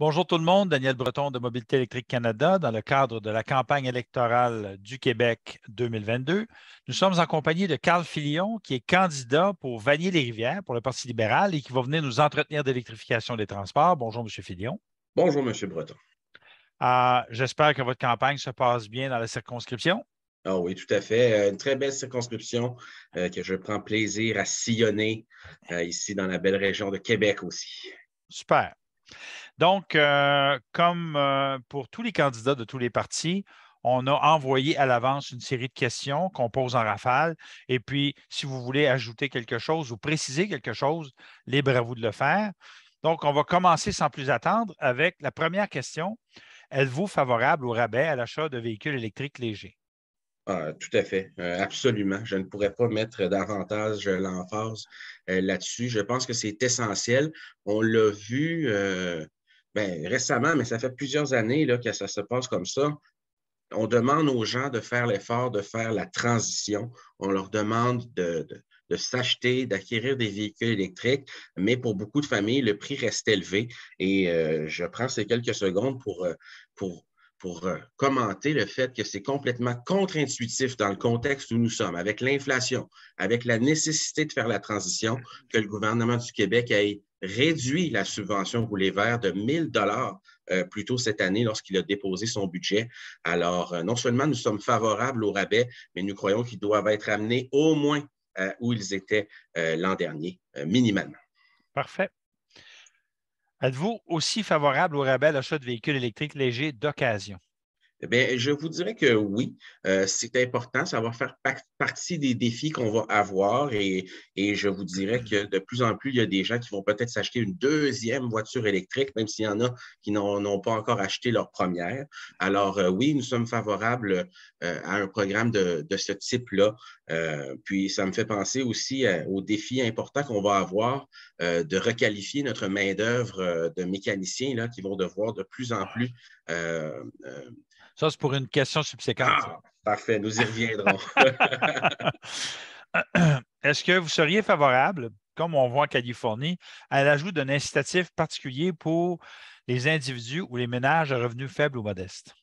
Bonjour tout le monde, Daniel Breton de Mobilité électrique Canada dans le cadre de la campagne électorale du Québec 2022. Nous sommes en compagnie de Carl Filion, qui est candidat pour Vanier-les-Rivières pour le Parti libéral et qui va venir nous entretenir d'électrification des transports. Bonjour, M. Filion. Bonjour, M. Breton. J'espère que votre campagne se passe bien dans la circonscription. Ah oui, tout à fait. Une très belle circonscription que je prends plaisir à sillonner ici dans la belle région de Québec aussi. Super. Donc, comme pour tous les candidats de tous les partis, on a envoyé à l'avance une série de questions qu'on pose en rafale. Et puis, si vous voulez ajouter quelque chose ou préciser quelque chose, libre à vous de le faire. Donc, on va commencer sans plus attendre avec la première question. Êtes-vous favorable au rabais à l'achat de véhicules électriques légers? Ah, tout à fait, absolument. Je ne pourrais pas mettre davantage l'emphase là-dessus. Je pense que c'est essentiel. On l'a vu récemment, mais ça fait plusieurs années là, que ça se passe comme ça. On demande aux gens de faire l'effort de faire la transition. On leur demande de s'acheter, d'acquérir des véhicules électriques, mais pour beaucoup de familles, le prix reste élevé. Et je prends ces quelques secondes pour, pour commenter le fait que c'est complètement contre-intuitif dans le contexte où nous sommes, avec l'inflation, avec la nécessité de faire la transition, que le gouvernement du Québec ait réduit la subvention pour les verts de 1 000 plus tôt cette année lorsqu'il a déposé son budget. Alors, non seulement nous sommes favorables au rabais, mais nous croyons qu'ils doivent être amenés au moins où ils étaient l'an dernier, minimalement. Parfait. Êtes-vous aussi favorable au rabais à l'achat de véhicules électriques légers d'occasion? Eh bien, je vous dirais que oui, c'est important. Ça va faire partie des défis qu'on va avoir et je vous dirais que de plus en plus, il y a des gens qui vont peut-être s'acheter une deuxième voiture électrique, même s'il y en a qui n'ont pas encore acheté leur première. Alors, oui, nous sommes favorables à un programme de ce type-là. Puis, ça me fait penser aussi aux défis importants qu'on va avoir de requalifier notre main-d'œuvre de mécaniciens là, qui vont devoir de plus en plus Ça, c'est pour une question subséquente. ah, parfait, nous y reviendrons. Est-ce que vous seriez favorable, comme on voit en Californie, à l'ajout d'un incitatif particulier pour les individus ou les ménages à revenus faibles ou modestes?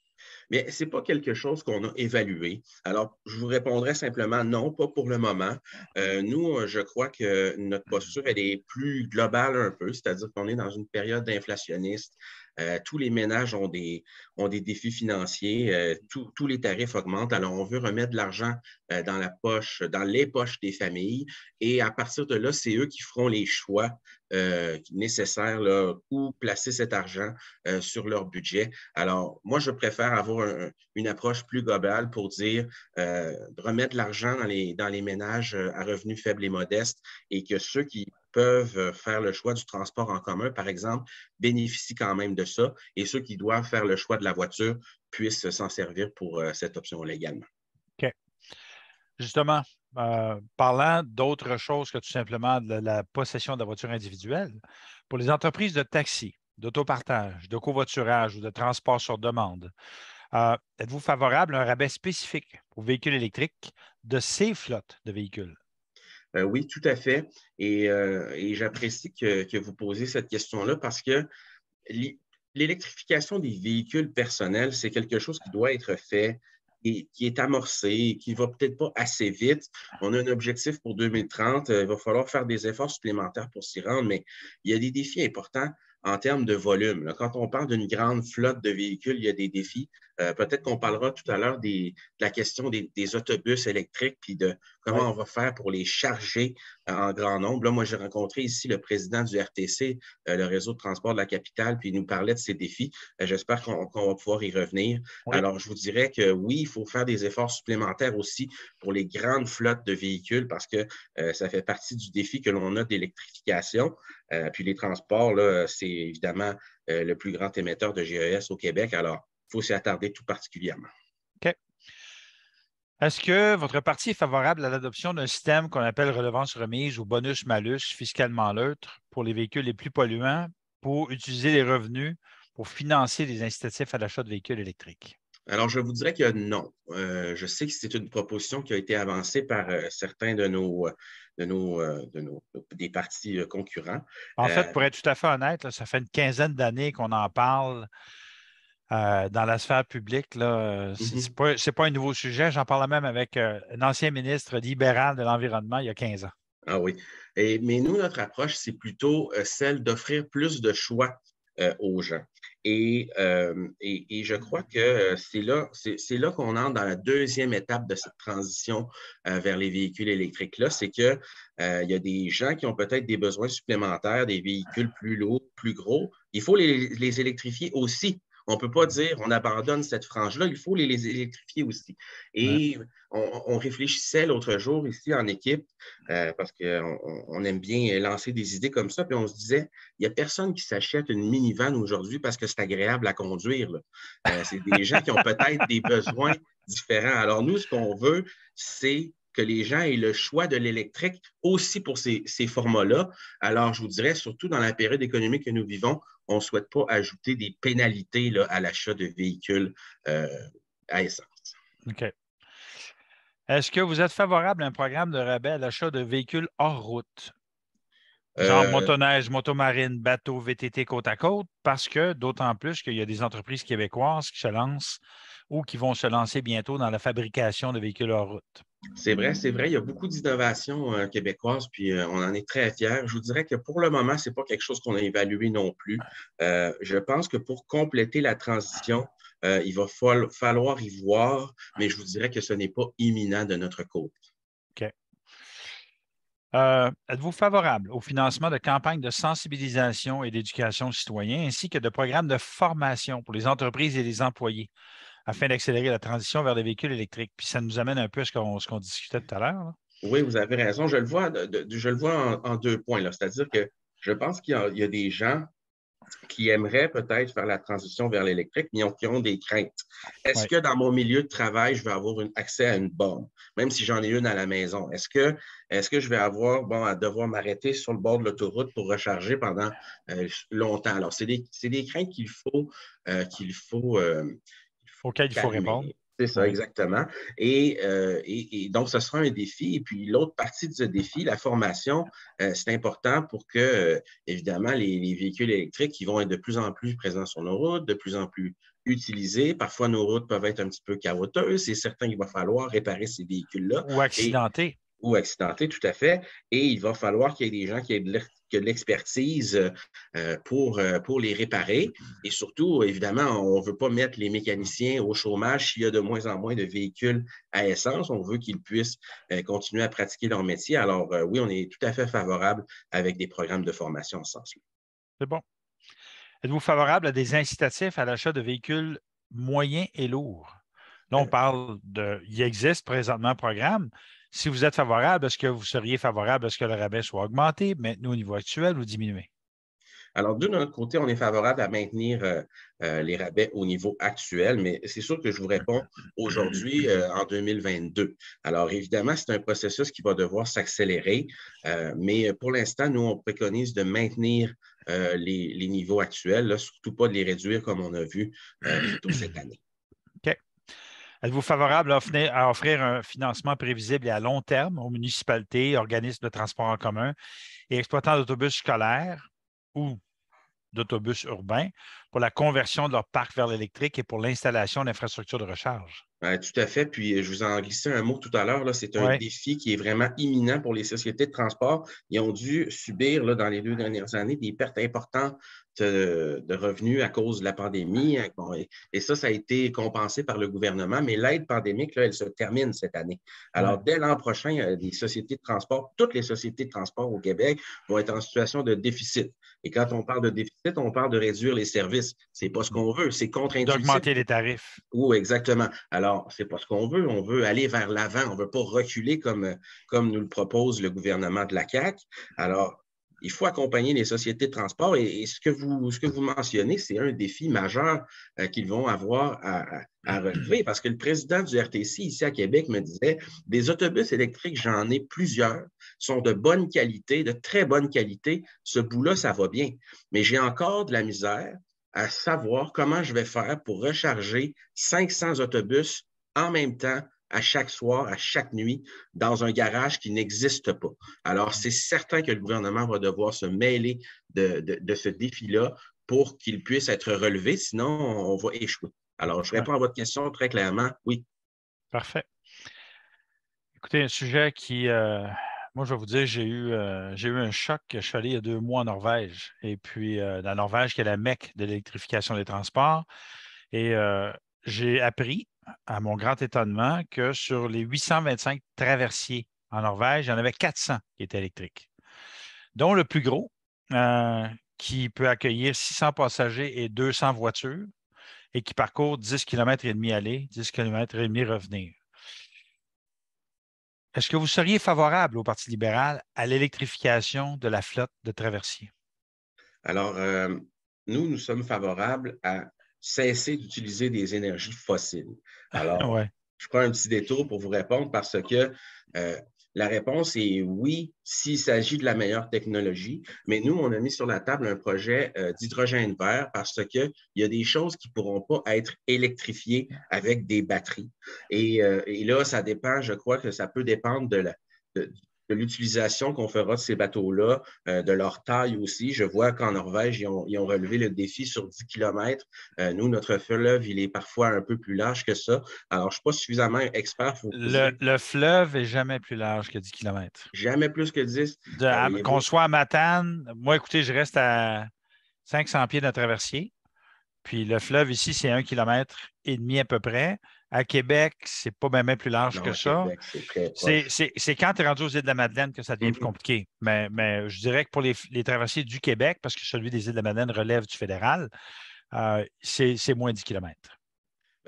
Mais ce n'est pas quelque chose qu'on a évalué. Alors, je vous répondrai simplement non, pas pour le moment. Nous, je crois que notre posture, elle est plus globale un peu, c'est-à-dire qu'on est dans une période inflationniste. Tous les ménages ont des défis financiers, tous les tarifs augmentent. Alors, on veut remettre de l'argent dans la poche, dans les poches des familles. Et à partir de là, c'est eux qui feront les choix nécessaires là, où placer cet argent sur leur budget. Alors, moi, je préfère avoir une approche plus globale pour dire de remettre l'argent dans les ménages à revenus faibles et modestes et que ceux qui peuvent faire le choix du transport en commun, par exemple, bénéficient quand même de ça et ceux qui doivent faire le choix de la voiture puissent s'en servir pour cette option légalement. OK. Justement, parlant d'autre chose que tout simplement de la possession de la voiture individuelle, pour les entreprises de taxi, d'autopartage, de covoiturage ou de transport sur demande, êtes-vous favorable à un rabais spécifique pour véhicules électriques de ces flottes de véhicules? Oui, tout à fait. Et j'apprécie que vous posiez cette question-là parce que l'électrification des véhicules personnels, c'est quelque chose qui doit être fait et qui est amorcé, qui ne va peut-être pas assez vite. On a un objectif pour 2030. Il va falloir faire des efforts supplémentaires pour s'y rendre, mais il y a des défis importants en termes de volume. Là, quand on parle d'une grande flotte de véhicules, il y a des défis. Peut-être qu'on parlera tout à l'heure de la question des autobus électriques, puis de Oui. comment on va faire pour les charger en grand nombre. Là, moi, j'ai rencontré ici le président du RTC, le réseau de transport de la capitale, puis il nous parlait de ces défis. J'espère qu'on va pouvoir y revenir. Oui. Alors, je vous dirais que oui, il faut faire des efforts supplémentaires aussi pour les grandes flottes de véhicules parce que ça fait partie du défi que l'on a d'électrification. Puis les transports, là, c'est évidemment le plus grand émetteur de GES au Québec. Alors, il faut s'y attarder tout particulièrement. OK. Est-ce que votre parti est favorable à l'adoption d'un système qu'on appelle redevance remise ou bonus-malus fiscalement neutre pour les véhicules les plus polluants pour utiliser les revenus pour financer les incitatifs à l'achat de véhicules électriques? Alors, je vous dirais que non. Je sais que c'est une proposition qui a été avancée par certains des partis concurrents. En fait, pour être tout à fait honnête, là, ça fait une quinzaine d'années qu'on en parle dans la sphère publique. Ce Mhm. n'est pas un nouveau sujet. J'en parlais même avec un ancien ministre libéral de l'Environnement il y a 15 ans. Ah oui. Mais nous, notre approche, c'est plutôt celle d'offrir plus de choix aux gens. Et je crois que c'est là qu'on entre dans la deuxième étape de cette transition vers les véhicules électriques-là. C'est qu'il il y a des gens qui ont peut-être des besoins supplémentaires, des véhicules plus lourds, plus gros. Il faut les électrifier aussi. On ne peut pas dire on abandonne cette frange-là, il faut les électrifier aussi. Ouais. Et on réfléchissait l'autre jour ici en équipe, parce qu'on aime bien lancer des idées comme ça, puis on se disait, il n'y a personne qui s'achète une minivan aujourd'hui parce que c'est agréable à conduire. C'est des gens qui ont peut-être des besoins différents. Alors nous, ce qu'on veut, c'est que les gens aient le choix de l'électrique aussi pour ces formats-là. Alors, je vous dirais, surtout dans la période économique que nous vivons, on ne souhaite pas ajouter des pénalités là, à l'achat de véhicules à essence. OK. Est-ce que vous êtes favorable à un programme de rabais à l'achat de véhicules hors route? Genre Euh, motoneige, motomarine, bateau, VTT côte à côte, parce que d'autant plus qu'il y a des entreprises québécoises qui se lancent ou qui vont se lancer bientôt dans la fabrication de véhicules hors route. c'est vrai, il y a beaucoup d'innovations québécoises, puis on en est très fiers. Je vous dirais que pour le moment, ce n'est pas quelque chose qu'on a évalué non plus. Je pense que pour compléter la transition, il va falloir y voir, mais je vous dirais que ce n'est pas imminent de notre côté. OK. Êtes-vous favorable au financement de campagnes de sensibilisation et d'éducation aux citoyens ainsi que de programmes de formation pour les entreprises et les employés afin d'accélérer la transition vers les véhicules électriques? Puis ça nous amène un peu à ce qu'on discutait tout à l'heure, là. Oui, vous avez raison. Je le vois, je le vois en deux points, là. C'est-à-dire que je pense qu'il y a des gens qui aimeraient peut-être faire la transition vers l'électrique, mais qui ont des craintes. Est-ce Oui. que dans mon milieu de travail, je vais avoir accès à une borne, même si j'en ai une à la maison? Est-ce que je vais avoir à devoir m'arrêter sur le bord de l'autoroute pour recharger pendant longtemps? Alors, c'est des craintes qu'il faut Auquel il faut répondre. calmer. C'est ça, Oui. exactement. Et donc, ce sera un défi. Et puis, l'autre partie de ce défi, la formation, c'est important pour que, évidemment, les véhicules électriques qui vont être de plus en plus présents sur nos routes, de plus en plus utilisés. Parfois, nos routes peuvent être un petit peu chaotiques. C'est certain qu'il va falloir réparer ces véhicules-là. Ou accidenté. Ou accidentés, tout à fait. Et il va falloir qu'il y ait des gens qui aient de l'expertise pour les réparer. Et surtout, évidemment, on ne veut pas mettre les mécaniciens au chômage s'il y a de moins en moins de véhicules à essence. On veut qu'ils puissent continuer à pratiquer leur métier. Alors, oui, on est tout à fait favorable avec des programmes de formation en ce sens-là. C'est bon. Êtes-vous favorable à des incitatifs à l'achat de véhicules moyens et lourds? Là, on parle de. Il existe présentement un programme. Si vous êtes favorable, est-ce que vous seriez favorable à ce que le rabais soit augmenté, maintenu au niveau actuel ou diminué? Alors, de notre côté, on est favorable à maintenir les rabais au niveau actuel, mais c'est sûr que je vous réponds aujourd'hui, en 2022. Alors, évidemment, c'est un processus qui va devoir s'accélérer, mais pour l'instant, nous, on préconise de maintenir les niveaux actuels, là, surtout pas de les réduire comme on a vu plus tôt cette année. OK. Êtes-vous favorable à offrir un financement prévisible et à long terme aux municipalités, organismes de transport en commun et exploitants d'autobus scolaires ou d'autobus urbains pour la conversion de leur parc vers l'électrique et pour l'installation d'infrastructures de recharge? Tout à fait. Puis, je vous en glissais un mot tout à l'heure. C'est un Oui. défi qui est vraiment imminent pour les sociétés de transport. Ils ont dû subir là, dans les 2 dernières années des pertes importantes de revenus à cause de la pandémie. Bon, et ça a été compensé par le gouvernement, mais l'aide pandémique, là, elle se termine cette année. Ouais. Alors, dès l'an prochain, les sociétés de transport, toutes les sociétés de transport au Québec vont être en situation de déficit. Et quand on parle de déficit, on parle de réduire les services. Ce n'est pas ce qu'on veut, c'est contre-intuitif. D'augmenter les tarifs. Oui, exactement. Alors, c'est pas ce qu'on veut. On veut aller vers l'avant. On ne veut pas reculer comme nous le propose le gouvernement de la CAQ. Alors, il faut accompagner les sociétés de transport et ce que vous mentionnez, c'est un défi majeur qu'ils vont avoir à relever parce que le président du RTC ici à Québec me disait des autobus électriques, j'en ai plusieurs, sont de bonne qualité, de très bonne qualité. Ce bout-là, ça va bien. Mais j'ai encore de la misère à savoir comment je vais faire pour recharger 500 autobus en même temps à chaque soir, à chaque nuit, dans un garage qui n'existe pas. Alors, c'est certain que le gouvernement va devoir se mêler de ce défi-là pour qu'il puisse être relevé, sinon on va échouer. Alors, je Ouais, réponds à votre question très clairement, oui. parfait. Écoutez, un sujet qui, moi, je vais vous dire, j'ai eu un choc. Je suis allé il y a 2 mois en Norvège. Et puis, la Norvège, qui est la Mecque de l'électrification des transports. Et j'ai appris, à mon grand étonnement, que sur les 825 traversiers en Norvège, il y en avait 400 qui étaient électriques, dont le plus gros, euh, qui peut accueillir 600 passagers et 200 voitures et qui parcourt 10 km et demi aller, 10 km et demi revenir. Est-ce que vous seriez favorable au Parti libéral à l'électrification de la flotte de traversiers? Alors, nous sommes favorables à cesser d'utiliser des énergies fossiles. Alors, Oui. je prends un petit détour pour vous répondre parce que euh, la réponse est oui, s'il s'agit de la meilleure technologie, mais nous, on a mis sur la table un projet d'hydrogène vert parce qu'il y a des choses qui ne pourront pas être électrifiées avec des batteries. Et là, ça dépend, je crois que ça peut dépendre de, de l'utilisation qu'on fera de ces bateaux-là, de leur taille aussi. Je vois qu'en Norvège, ils ont relevé le défi sur 10 km. Nous, notre fleuve, il est parfois un peu plus large que ça. Alors, je ne suis pas suffisamment expert pour vous dire Le fleuve est jamais plus large que 10 km. jamais plus que 10. Qu'on Voyez-vous, soit à Matane, moi, écoutez, je reste à 500 pieds de traversier. Puis le fleuve ici, c'est 1,5 km à peu près. À Québec, c'est pas même plus large non, que à ça. Québec, c'est très proche. C'est quand tu es rendu aux îles de la Madeleine que ça devient plus Mhm. compliqué. Mais je dirais que pour les traversiers du Québec, parce que celui des îles de la Madeleine relève du fédéral, c'est moins 10 km.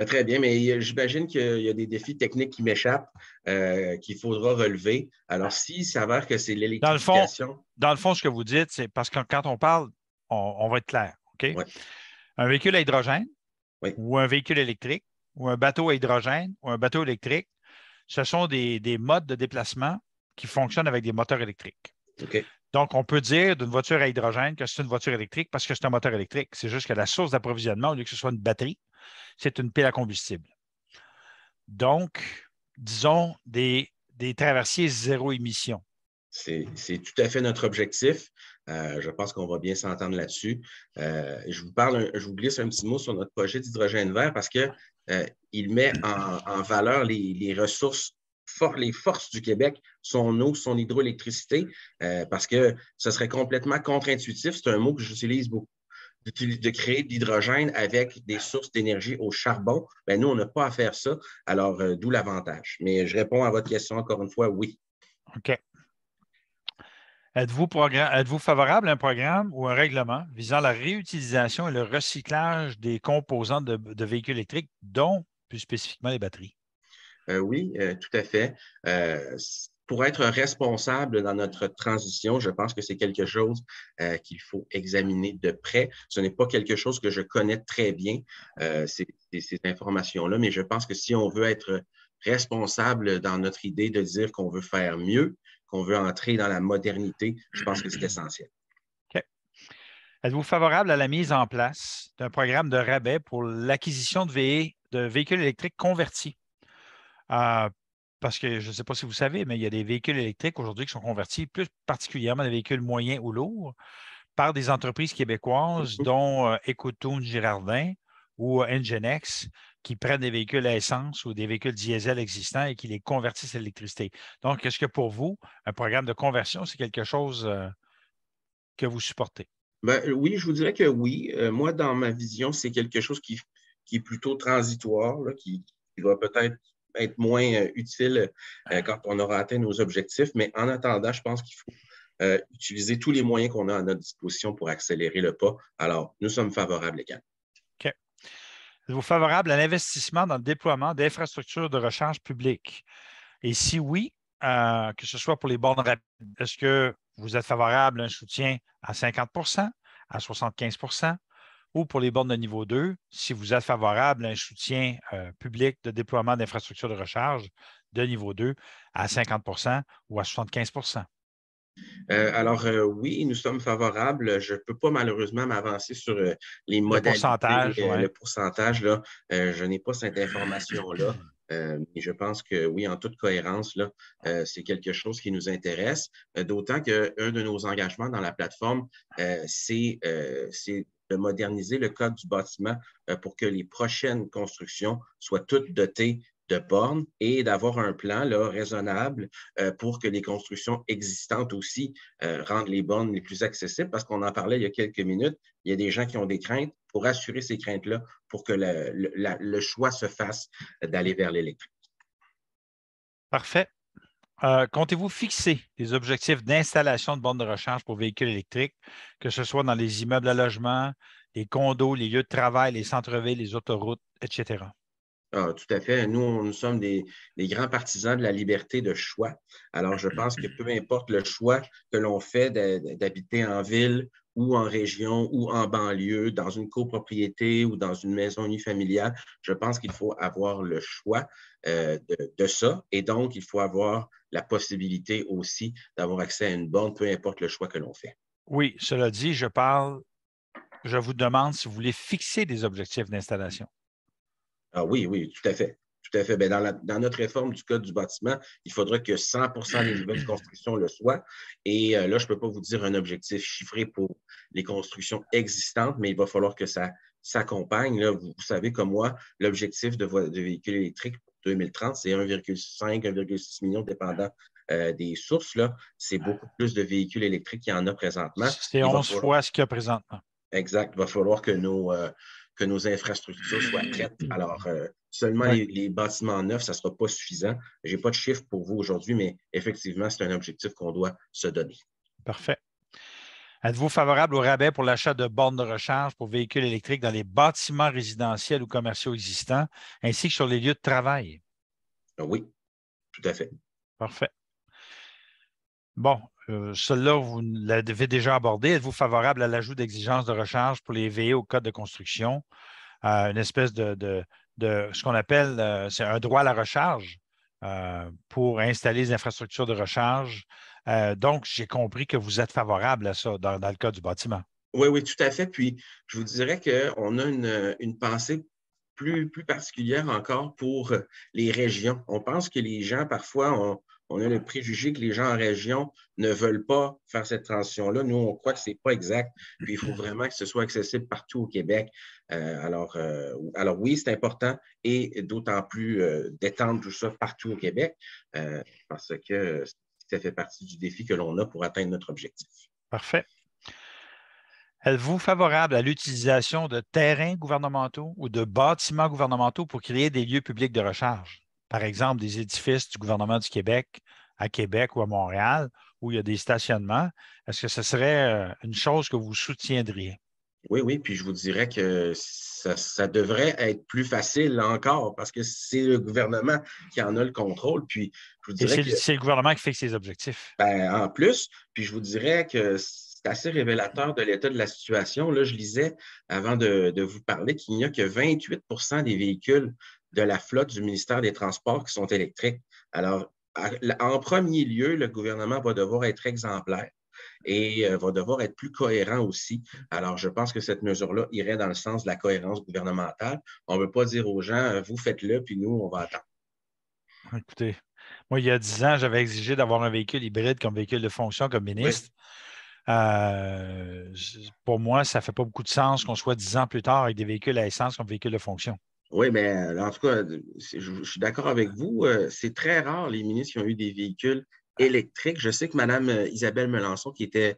Très bien, mais j'imagine qu'il y a des défis techniques qui m'échappent, qu'il faudra relever. Alors, s'il s'avère que c'est Dans le fond, l'électrification, dans le fond, ce que vous dites, c'est parce que quand on parle, on va être clair. OK? oui, Un véhicule à hydrogène oui, ou un véhicule électrique ou un bateau à hydrogène ou un bateau électrique, ce sont des modes de déplacement qui fonctionnent avec des moteurs électriques. OK. Donc, on peut dire d'une voiture à hydrogène que c'est une voiture électrique parce que c'est un moteur électrique. C'est juste que la source d'approvisionnement, au lieu que ce soit une batterie, c'est une pile à combustible. Donc, disons des traversiers zéro émission. C'est tout à fait notre objectif. Je pense qu'on va bien s'entendre là-dessus. Je vous glisse un petit mot sur notre projet d'hydrogène vert parce que il met en valeur les ressources, les forces du Québec, son eau, son hydroélectricité, parce que ce serait complètement contre-intuitif. C'est un mot que j'utilise beaucoup. De créer de l'hydrogène avec des sources d'énergie au charbon. Bien, nous, on n'a pas à faire ça. Alors, d'où l'avantage. Mais je réponds à votre question encore une fois, oui. OK. Êtes-vous favorable à un programme ou un règlement visant la réutilisation et le recyclage des composants de véhicules électriques, dont plus spécifiquement les batteries? Oui, tout à fait. Pour être responsable dans notre transition, je pense que c'est quelque chose qu'il faut examiner de près. Ce n'est pas quelque chose que je connais très bien, ces informations-là, mais je pense que si on veut être responsable dans notre idée de dire qu'on veut faire mieux, qu'on veut entrer dans la modernité, je pense que c'est essentiel. OK. Êtes-vous favorable à la mise en place d'un programme de rabais pour l'acquisition de véhicules électriques convertis? Euh, Parce que je ne sais pas si vous savez, mais il y a des véhicules électriques aujourd'hui qui sont convertis, plus particulièrement des véhicules moyens ou lourds, par des entreprises québécoises, Mhm. dont Ecotoon Girardin ou Ngenex, qui prennent des véhicules à essence ou des véhicules diesel existants et qui les convertissent à l'électricité. Donc, est-ce que pour vous, un programme de conversion, c'est quelque chose que vous supportez? Ben, oui, je vous dirais que oui. Moi, dans ma vision, c'est quelque chose qui est plutôt transitoire, là, qui va peut-être être moins utile quand on aura atteint nos objectifs. Mais en attendant, je pense qu'il faut utiliser tous les moyens qu'on a à notre disposition pour accélérer le pas. Alors, nous sommes favorables, les gars. OK. Êtes-vous favorable à l'investissement dans le déploiement d'infrastructures de recharge publiques? Et si oui, que ce soit pour les bornes rapides, est-ce que vous êtes favorable à un soutien à 50 à 75 ou pour les bornes de niveau 2, si vous êtes favorable à un soutien public de déploiement d'infrastructures de recharge de niveau 2 à 50 ou à 75 Oui, nous sommes favorables. Je ne peux pas malheureusement m'avancer sur les le modalités, pourcentage, oui. le pourcentage. Là. Je n'ai pas cette information-là. Et je pense que oui, en toute cohérence, là, c'est quelque chose qui nous intéresse, d'autant qu'un de nos engagements dans la plateforme, c'est de moderniser le code du bâtiment pour que les prochaines constructions soient toutes dotées de bornes et d'avoir un plan là, raisonnable pour que les constructions existantes aussi rendent les bornes les plus accessibles, parce qu'on en parlait il y a quelques minutes, il y a des gens qui ont des craintes pour assurer ces craintes-là, pour que le choix se fasse d'aller vers l'électrique. Parfait. Comptez-vous fixer des objectifs d'installation de bornes de recharge pour véhicules électriques, que ce soit dans les immeubles à logement, les condos, les lieux de travail, les centres-villes, les autoroutes, etc.? Ah, tout à fait. Nous sommes des grands partisans de la liberté de choix. Alors, je pense que peu importe le choix que l'on fait d'habiter en ville ou en région ou en banlieue, dans une copropriété ou dans une maison unifamiliale, je pense qu'il faut avoir le choix de ça. Et donc, il faut avoir la possibilité aussi d'avoir accès à une borne, peu importe le choix que l'on fait. Oui, cela dit, je vous demande si vous voulez fixer des objectifs d'installation. Ah oui, oui, tout à fait. Tout à fait. Bien, dans notre réforme du Code du bâtiment, il faudra que 100 des nouvelles constructions le soient. Et là, je ne peux pas vous dire un objectif chiffré pour les constructions existantes, mais il va falloir que ça s'accompagne. Là, vous savez, comme moi, l'objectif de véhicules électriques pour 2030, c'est 1,5, 1,6 million, dépendant des sources. Là. C'est beaucoup plus de véhicules électriques qu'il y en a présentement. C'est Il va 11 falloir fois ce qu'il y a présentement. Exact. Il va falloir que nos infrastructures soient prêtes. Alors, seulement Oui, les bâtiments neufs, ça ne sera pas suffisant. Je n'ai pas de chiffre pour vous aujourd'hui, mais effectivement, c'est un objectif qu'on doit se donner. parfait. Êtes-vous favorable au rabais pour l'achat de bornes de recharge pour véhicules électriques dans les bâtiments résidentiels ou commerciaux existants, ainsi que sur les lieux de travail? Oui, tout à fait. Parfait. Bon, celle-là, vous l'avez déjà abordé. Êtes-vous favorable à l'ajout d'exigences de recharge pour les VE au code de construction? Une espèce de ce qu'on appelle, c'est un droit à la recharge pour installer les infrastructures de recharge. Donc, j'ai compris que vous êtes favorable à ça dans le cas du bâtiment. Oui, oui, tout à fait. Puis, je vous dirais qu'on a une pensée plus particulière encore pour les régions. On pense que les gens, parfois, on a le préjugé que les gens en région ne veulent pas faire cette transition-là. Nous, on croit que ce n'est pas exact. Puis, il faut vraiment que ce soit accessible partout au Québec. Alors oui, c'est important et d'autant plus d'étendre tout ça partout au Québec parce que ça fait partie du défi que l'on a pour atteindre notre objectif. Parfait. Êtes-vous favorable à l'utilisation de terrains gouvernementaux ou de bâtiments gouvernementaux pour créer des lieux publics de recharge? Par exemple, des édifices du gouvernement du Québec à Québec ou à Montréal, où il y a des stationnements. Est-ce que ce serait une chose que vous soutiendriez? Oui, oui, puis je vous dirais que ça devrait être plus facile là encore parce que c'est le gouvernement qui en a le contrôle. Puis je vous Et dirais que, c'est le gouvernement qui fixe ses objectifs. ben, en plus, puis je vous dirais que c'est assez révélateur de l'état de la situation. Là, je lisais avant de vous parler qu'il n'y a que 28 des véhicules de la flotte du ministère des Transports qui sont électriques. Alors, en premier lieu, le gouvernement va devoir être exemplaire et va devoir être plus cohérent aussi. Alors, je pense que cette mesure-là irait dans le sens de la cohérence gouvernementale. On ne veut pas dire aux gens, vous faites-le, puis nous, on va attendre. Écoutez, moi, il y a 10 ans, j'avais exigé d'avoir un véhicule hybride comme véhicule de fonction comme Oui, ministre. Pour moi, ça ne fait pas beaucoup de sens qu'on soit 10 ans plus tard avec des véhicules à essence comme véhicules de fonction. oui, mais en tout cas, je suis d'accord avec vous. C'est très rare les ministres qui ont eu des véhicules électriques. Je sais que Mme Isabelle Melançon, qui était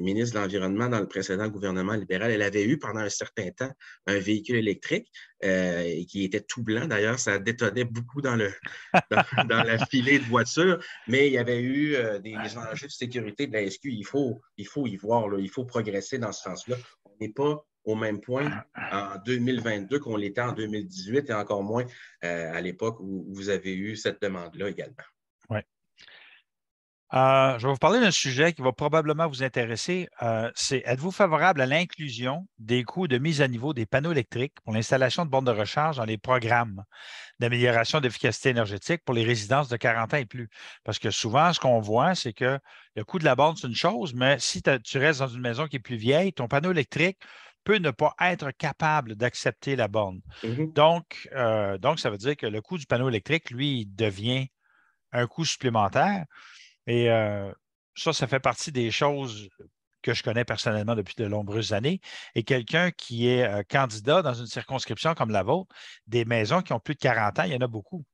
ministre de l'Environnement dans le précédent gouvernement libéral, elle avait eu pendant un certain temps un véhicule électrique et qui était tout blanc. D'ailleurs, ça détonnait beaucoup dans la filée de voitures, mais il y avait eu des enjeux de sécurité de la SQ. Il faut y voir, là, il faut progresser dans ce sens-là. On n'est pas au même point en 2022 qu'on l'était en 2018 et encore moins à l'époque où vous avez eu cette demande-là également. Oui. Je vais vous parler d'un sujet qui va probablement vous intéresser. C'est êtes-vous favorable à l'inclusion des coûts de mise à niveau des panneaux électriques pour l'installation de bornes de recharge dans les programmes d'amélioration d'efficacité énergétique pour les résidences de 40 ans et plus? Parce que souvent, ce qu'on voit, c'est que le coût de la borne, c'est une chose, mais si tu restes dans une maison qui est plus vieille, ton panneau électrique peut ne pas être capable d'accepter la borne. Mhm. Donc, ça veut dire que le coût du panneau électrique, lui, il devient un coût supplémentaire. Et ça fait partie des choses que je connais personnellement depuis de nombreuses années. Et quelqu'un qui est candidat dans une circonscription comme la vôtre, des maisons qui ont plus de 40 ans, il y en a beaucoup.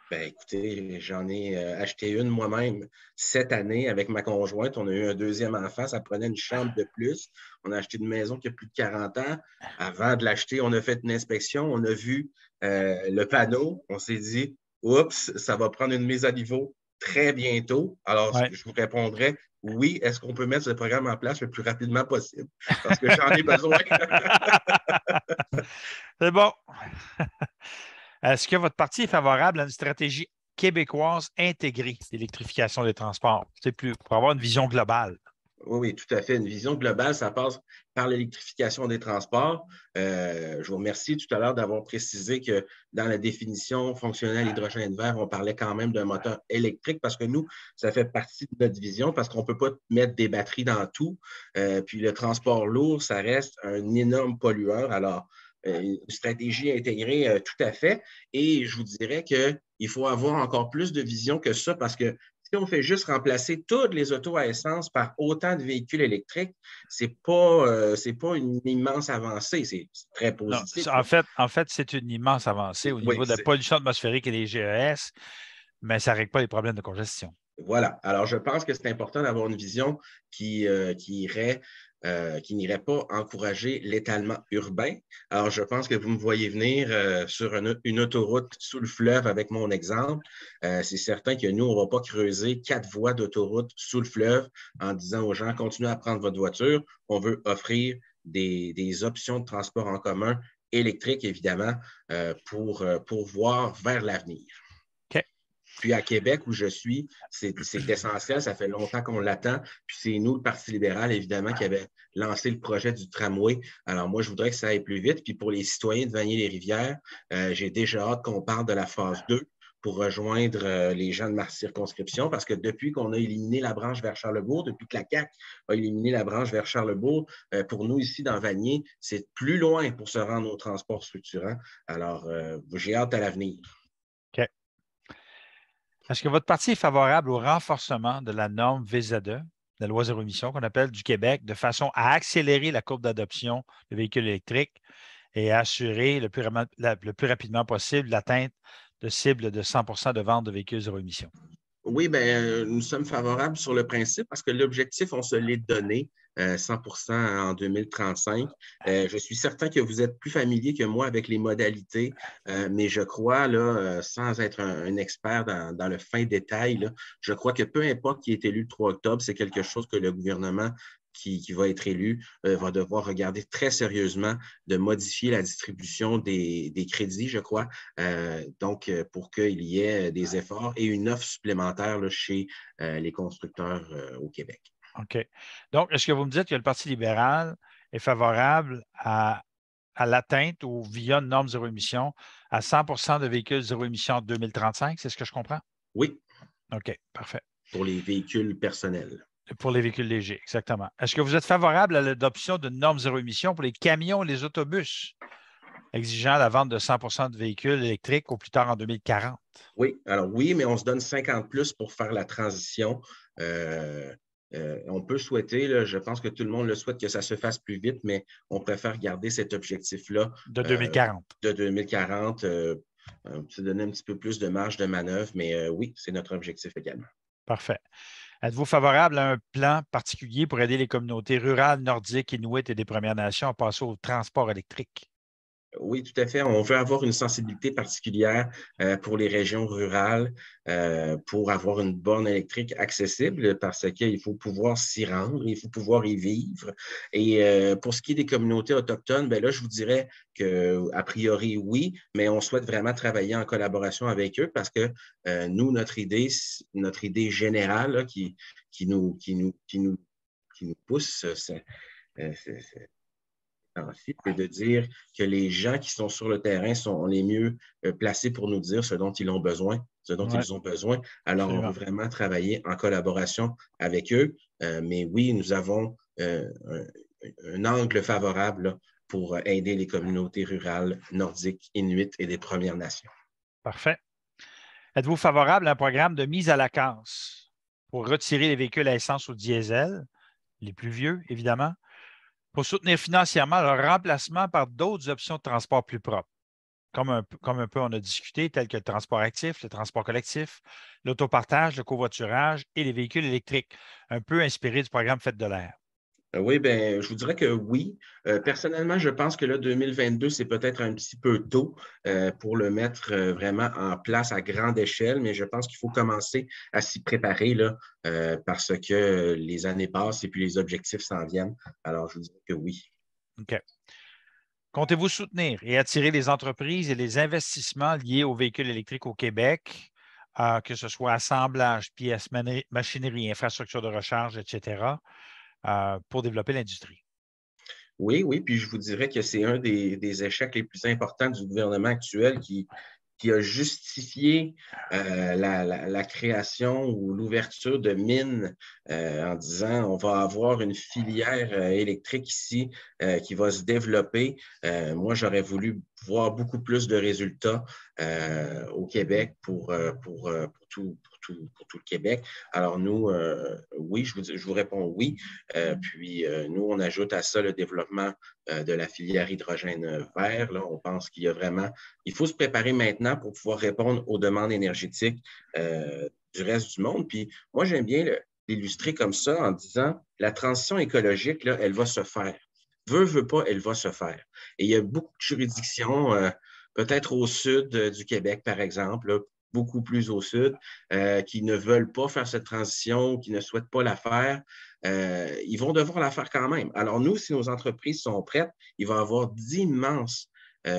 Ben, écoutez, j'en ai acheté une moi-même cette année avec ma conjointe. On a eu un deuxième enfant, ça prenait une chambre de plus. On a acheté une maison qui a plus de 40 ans. Avant de l'acheter, on a fait une inspection, on a vu le panneau. On s'est dit, oups, ça va prendre une mise à niveau très bientôt. Alors, Ouais. je vous répondrai, oui, est-ce qu'on peut mettre ce programme en place le plus rapidement possible? Parce que j'en ai besoin. C'est bon. Est-ce que votre parti est favorable à une stratégie québécoise intégrée d'électrification des transports? C'est plus pour avoir une vision globale. Oui, oui, tout à fait. Une vision globale, ça passe par l'électrification des transports. Je vous remercie tout à l'heure d'avoir précisé que dans la définition fonctionnelle hydrogène vert, on parlait quand même d'un moteur électrique parce que nous, ça fait partie de notre vision parce qu'on ne peut pas mettre des batteries dans tout. Puis le transport lourd, ça reste un énorme pollueur. Alors, une stratégie intégrée, tout à fait. Et je vous dirais qu'il faut avoir encore plus de vision que ça parce que si on fait juste remplacer toutes les autos à essence par autant de véhicules électriques, c'est pas une immense avancée. C'est très Non, positif. en fait, c'est une immense avancée au Oui, niveau de la pollution atmosphérique et des GES, mais ça ne règle pas les problèmes de congestion. voilà. Alors, je pense que c'est important d'avoir une vision qui n'irait pas encourager l'étalement urbain. Alors, je pense que vous me voyez venir sur une autoroute sous le fleuve avec mon exemple. C'est certain que nous, on ne va pas creuser 4 voies d'autoroute sous le fleuve en disant aux gens, continuez à prendre votre voiture. On veut offrir des options de transport en commun électriques, évidemment, pour voir vers l'avenir. OK. Puis à Québec, où je suis, c'est essentiel. Ça fait longtemps qu'on l'attend. Puis c'est nous, le Parti libéral, évidemment, qui avait lancé le projet du tramway. Alors moi, je voudrais que ça aille plus vite. Puis pour les citoyens de Vanier-les-Rivières, j'ai déjà hâte qu'on parle de la phase 2 pour rejoindre les gens de ma circonscription, parce que depuis qu'on a éliminé la branche vers Charlebourg, depuis que la CAQ a éliminé la branche vers Charlebourg, pour nous ici dans Vanier, c'est plus loin pour se rendre aux transports structurants. Alors, j'ai hâte à l'avenir. OK. Est-ce que votre parti est favorable au renforcement de la norme VZE, la loi zéro émission qu'on appelle du Québec, de façon à accélérer la courbe d'adoption de véhicules électriques et à assurer le plus rapidement possible l'atteinte de cible de 100 de vente de véhicules zéro émission? Oui, nous sommes favorables sur le principe parce que l'objectif, on se l'est donné 100 en 2035. Je suis certain que vous êtes plus familier que moi avec les modalités, mais je crois, là, sans être un expert dans le fin détail, là, je crois que peu importe qui est élu le 3 octobre, c'est quelque chose que le gouvernement qui va être élu va devoir regarder très sérieusement de modifier la distribution des crédits, je crois, pour qu'il y ait des efforts et une offre supplémentaire là, chez les constructeurs au Québec. OK. Donc, est-ce que vous me dites que le Parti libéral est favorable à l'atteinte ou via une norme zéro émission à 100 de véhicules zéro émission en 2035? C'est ce que je comprends? Oui, OK, parfait. pour les véhicules personnels. Pour les véhicules légers, exactement. Est-ce que vous êtes favorable à l'adoption d'une norme zéro émission pour les camions et les autobus, exigeant la vente de 100 de véhicules électriques au plus tard en 2040? Oui, alors oui, mais on se donne 50 plus pour faire la transition. On peut souhaiter, là, je pense que tout le monde le souhaite que ça se fasse plus vite, mais on préfère garder cet objectif-là De 2040. de 2040, se donner un petit peu plus de marge de manœuvre, mais oui, c'est notre objectif également. Parfait. Êtes-vous favorable à un plan particulier pour aider les communautés rurales, nordiques, inuits et des Premières Nations à passer au transport électrique? Oui, tout à fait. On veut avoir une sensibilité particulière pour les régions rurales, pour avoir une borne électrique accessible, parce qu'il faut pouvoir s'y rendre, il faut pouvoir y vivre. Et pour ce qui est des communautés autochtones, ben là, je vous dirais qu'a priori, oui, mais on souhaite vraiment travailler en collaboration avec eux parce que nous, notre idée générale là, qui nous pousse, c'est c'est de dire que les gens qui sont sur le terrain sont les mieux placés pour nous dire ce dont ils ont besoin, ce dont Oui, ils ont besoin. Alors, on veut absolument. vraiment travailler en collaboration avec eux. Mais oui, nous avons un angle favorable là, pour aider les communautés rurales nordiques, inuits et des Premières Nations. Parfait. Êtes-vous favorable à un programme de mise à la casse pour retirer les véhicules à essence ou diesel, les plus vieux, évidemment, pour soutenir financièrement leur remplacement par d'autres options de transport plus propres, comme un peu on a discuté, tels que le transport actif, le transport collectif, l'autopartage, le covoiturage et les véhicules électriques, un peu inspiré du programme Fête de l'air? Oui, ben, je vous dirais que oui. Personnellement, je pense que là, 2022, c'est peut-être un petit peu tôt pour le mettre vraiment en place à grande échelle, mais je pense qu'il faut commencer à s'y préparer là, parce que les années passent et puis les objectifs s'en viennent. Alors, je vous dirais que oui. OK. Comptez-vous soutenir et attirer les entreprises et les investissements liés aux véhicules électriques au Québec, que ce soit assemblage, pièces, machinerie, infrastructure de recharge, etc., pour développer l'industrie? Oui, oui, puis je vous dirais que c'est un des échecs les plus importants du gouvernement actuel qui a justifié la création ou l'ouverture de mines en disant on va avoir une filière électrique ici qui va se développer. Moi, j'aurais voulu voir beaucoup plus de résultats au Québec pour tout le Québec. Alors nous, oui, je vous réponds oui. Puis nous, on ajoute à ça le développement de la filière hydrogène vert. Là, on pense qu'il y a vraiment, il faut se préparer maintenant pour pouvoir répondre aux demandes énergétiques du reste du monde. Puis moi, j'aime bien l'illustrer comme ça en disant la transition écologique, là, elle va se faire. Veut pas, elle va se faire. Et il y a beaucoup de juridictions, peut-être au sud du Québec, par exemple, là, beaucoup plus au sud, qui ne veulent pas faire cette transition, qui ne souhaitent pas la faire. Ils vont devoir la faire quand même. Alors nous, si nos entreprises sont prêtes, il va y avoir d'immenses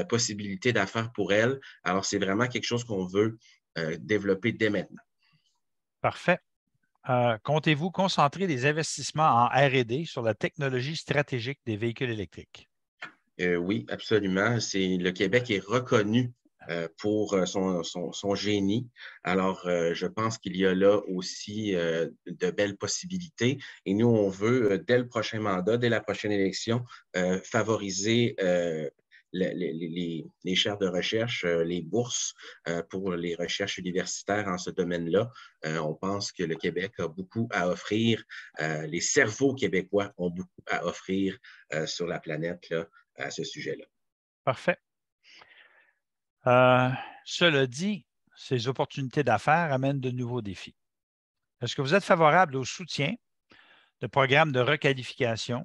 possibilités d'affaires pour elles. Alors c'est vraiment quelque chose qu'on veut développer dès maintenant. Parfait. Comptez-vous concentrer des investissements en R&D sur la technologie stratégique des véhicules électriques? Oui, absolument. Le Québec est reconnu pour son génie. Alors, je pense qu'il y a là aussi de belles possibilités. Et nous, on veut, dès le prochain mandat, dès la prochaine élection, favoriser les chaires de recherche, les bourses pour les recherches universitaires en ce domaine-là. On pense que le Québec a beaucoup à offrir. Les cerveaux québécois ont beaucoup à offrir sur la planète là, à ce sujet-là. Parfait. Cela dit, ces opportunités d'affaires amènent de nouveaux défis. Est-ce que vous êtes favorable au soutien de programmes de requalification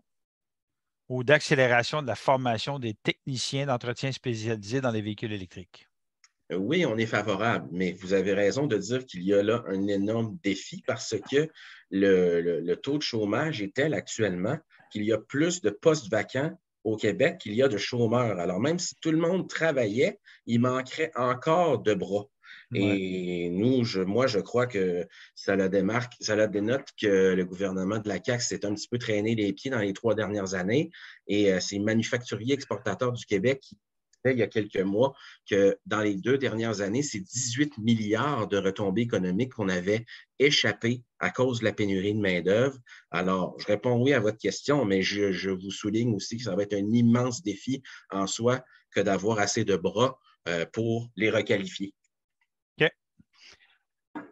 ou d'accélération de la formation des techniciens d'entretien spécialisés dans les véhicules électriques? Oui, on est favorable, mais vous avez raison de dire qu'il y a là un énorme défi parce que le taux de chômage est tel actuellement qu'il y a plus de postes vacants au Québec qu'il y a de chômeurs. Alors, même si tout le monde travaillait, il manquerait encore de bras. Ouais. Et nous, moi, je crois que ça dénote que le gouvernement de la CAQ s'est un petit peu traîné les pieds dans les 3 dernières années. Et c'est Manufacturiers Exportateurs du Québec qui il y a quelques mois que dans les 2 dernières années, c'est 18 milliards de retombées économiques qu'on avait échappé à cause de la pénurie de main-d'œuvre. Alors, je réponds oui à votre question, mais je vous souligne aussi que ça va être un immense défi en soi que d'avoir assez de bras pour les requalifier. OK.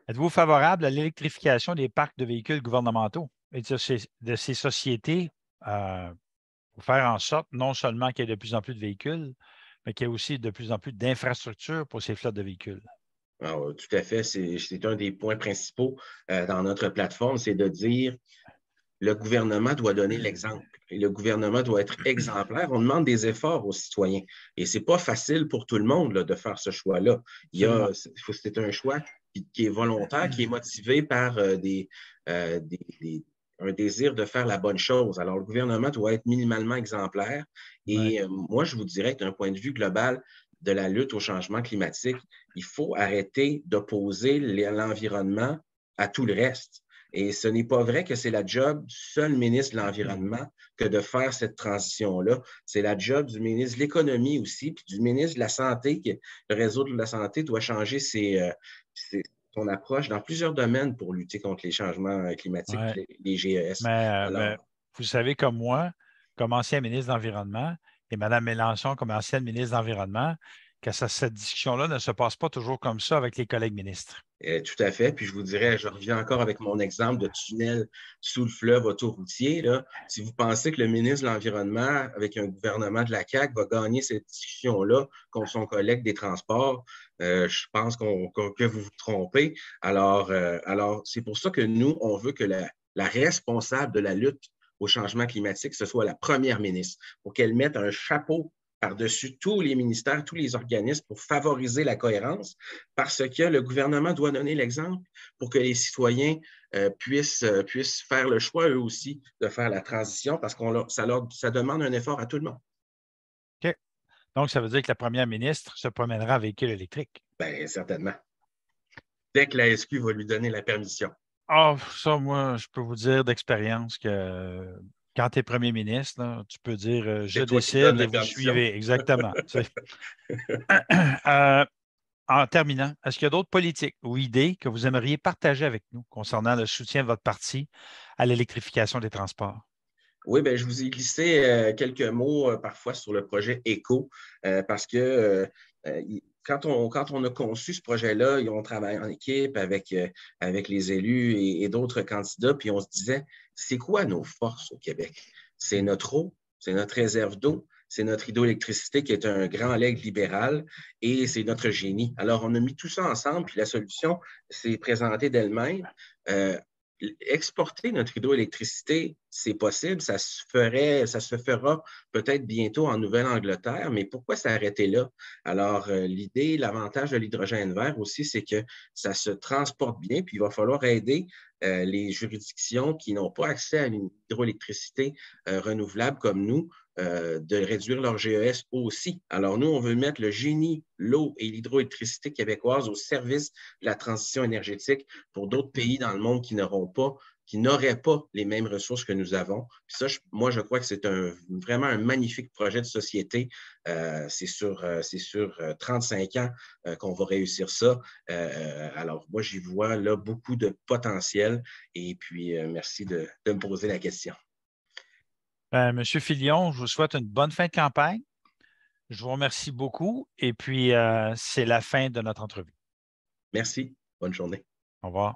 Êtes-vous favorable à l'électrification des parcs de véhicules gouvernementaux et de ces sociétés pour faire en sorte non seulement qu'il y ait de plus en plus de véhicules, mais qu'il y ait aussi de plus en plus d'infrastructures pour ces flottes de véhicules? Alors, tout à fait, c'est un des points principaux dans notre plateforme, c'est de dire le gouvernement doit donner l'exemple et le gouvernement doit être exemplaire. On demande des efforts aux citoyens et ce n'est pas facile pour tout le monde là, de faire ce choix-là. Absolument. C'est un choix qui est volontaire, qui est motivé par un désir de faire la bonne chose. Alors, le gouvernement doit être minimalement exemplaire. Ouais. Et moi, je vous dirais que d'un point de vue global de la lutte au changement climatique, il faut arrêter d'opposer l'environnement à tout le reste. Et ce n'est pas vrai que c'est la job du seul ministre de l'Environnement que de faire cette transition-là. C'est la job du ministre de l'Économie aussi, puis du ministre de la Santé. Le réseau de la Santé doit changer son approche dans plusieurs domaines pour lutter contre les changements climatiques, Ouais. les GES. Mais Alors, vous savez comme moi, comme ancien ministre de l'Environnement, et Mme Mélenchon, comme ancienne ministre de l'Environnement, que cette discussion-là ne se passe pas toujours comme ça avec les collègues ministres. Tout à fait. Puis je vous dirais, je reviens encore avec mon exemple de tunnel sous le fleuve autoroutier. Là. Si vous pensez que le ministre de l'Environnement, avec un gouvernement de la CAQ, va gagner cette discussion-là contre son collègue des Transports, je pense que vous vous trompez. Alors c'est pour ça que nous, on veut que la responsable de la lutte au changement climatique, ce soit la première ministre, pour qu'elle mette un chapeau par-dessus tous les ministères, tous les organismes pour favoriser la cohérence, parce que le gouvernement doit donner l'exemple pour que les citoyens puissent faire le choix, eux aussi, de faire la transition, parce que ça demande un effort à tout le monde. OK. Donc, ça veut dire que la première ministre se promènera en véhicule électrique. Bien, certainement. Dès que la SQ va lui donner la permission. Ah, ça, moi, je peux vous dire d'expérience que quand tu es premier ministre, là, tu peux dire je C'est toi qui donnes décide et la vous permission. suivez. Exactement. En terminant, est-ce qu'il y a d'autres politiques ou idées que vous aimeriez partager avec nous concernant le soutien de votre parti à l'électrification des transports? Oui, ben, je vous ai glissé quelques mots parfois sur le projet ECO parce que quand on a conçu ce projet-là, on travaille en équipe avec les élus et d'autres candidats, puis on se disait, c'est quoi nos forces au Québec? C'est notre eau, c'est notre réserve d'eau, c'est notre hydroélectricité qui est un grand legs libéral et c'est notre génie. Alors, on a mis tout ça ensemble, puis la solution s'est présentée d'elle-même. Exporter notre hydroélectricité, c'est possible, ça se fera peut-être bientôt en Nouvelle-Angleterre, mais pourquoi s'arrêter là? Alors, l'idée, l'avantage de l'hydrogène vert aussi, c'est que ça se transporte bien, puis il va falloir aider les juridictions qui n'ont pas accès à une hydroélectricité renouvelable comme nous de réduire leur GES aussi. Alors, nous, on veut mettre le génie, l'eau et l'hydroélectricité québécoise au service de la transition énergétique pour d'autres pays dans le monde qui n'auraient pas les mêmes ressources que nous avons. Puis ça, moi, je crois que c'est vraiment un magnifique projet de société. C'est sur 35 ans qu'on va réussir ça. Alors, moi, j'y vois là beaucoup de potentiel. Et puis, merci de me poser la question. Monsieur Filion, je vous souhaite une bonne fin de campagne. Je vous remercie beaucoup. Et puis, c'est la fin de notre entrevue. Merci. Bonne journée. Au revoir.